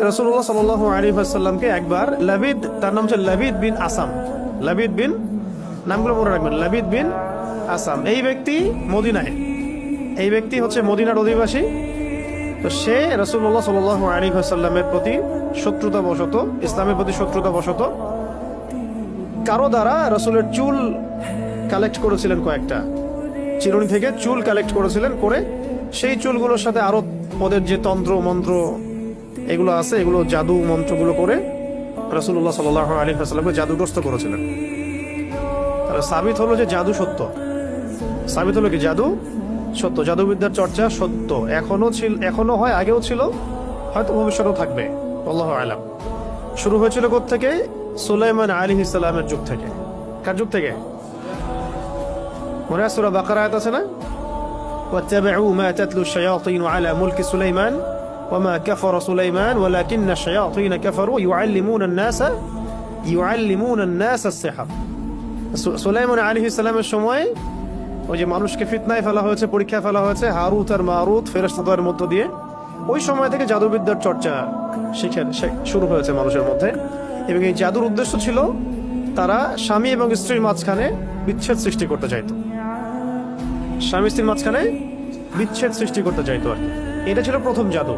রাসূলুল্লাহ সাল্লাল্লাহু আলাইহি ওয়াসাল্লামকে একবার লাবিদ, তার নাম হচ্ছে লাবিদ বিন আসাম, লাবিদ বিন, নামগুলো মনে রাখবেন, লাবিদ বিন আসাম। এই ব্যক্তি মদিনায়, এই ব্যক্তি হচ্ছে মদিনার অধিবাসী। তো সে রাসূলুল্লাহ সাল্লাল্লাহু আলাইহি ওয়াসাল্লামের প্রতি শত্রুতাবশত, ইসলামের প্রতি শত্রুতাবশত কারো দ্বারা রাসূলের চুল কালেক্ট করেছিলেন, কয়েকটা চিরুনি থেকে চুল কালেক্ট করেছিলেন, করে সেই চুলগুলোর সাথে আরো ওদের যে তন্ত্র মন্ত্র এগুলো আছে, এগুলো জাদু মন্ত্রগুলো করে রাসূলুল্লাহ সাল্লাল্লাহু আলাইহি ওয়াসাল্লামকে জাদুগ্রস্ত করেছিলেন। তাহলে সাবিত হলো যে জাদু সত্য, সাবিত হলো কি জাদু সত্য, জাদুবিদ্যার চর্চা সত্য, এখনো ছিল, এখনো হয়, আগেও ছিল, হয়তো ভবিষ্যতেও থাকবে, আল্লাহু আ'লাম। শুরু হয়েছিল কোত্থেকে? সুলাইমান আলাইহিস সালামের যুগ থেকে। কার যুগ থেকে? মনে আছে সূরা বাকারা আয়াত আছে না, ওয়াত্তাবিউ মা তাতলু আশ-শায়াতিন আলা মুলকি সুলাইমান ওয়ামা কাফারা সুলাইমান ওয়ালাকিন্না আশ-শায়াতিন কাফারু ইউআল্লিমুনা আন-নাস আস-সিহর। সুলাইমান আলাইহিস সালামের সময় ওই যে মানুষকে ফিতনায় ফেলা হয়েছে, পরীক্ষায় ফেলা হয়েছে হারুত আর মারুত ফেরেশতাদের মধ্য দিয়ে, ওই সময় থেকে জাদুবিদ্যার চর্চা শুরু হয়েছে মানুষের মধ্যে। এবং এই জাদুর উদ্দেশ্য ছিল তারা স্বামী এবং স্ত্রীর মাঝখানে বিচ্ছেদ সৃষ্টি করতে চাইতো, স্বামী স্ত্রীর মাঝখানে বিচ্ছেদ সৃষ্টি করতে চাইতো আর কি। এটা ছিল প্রথম জাদু।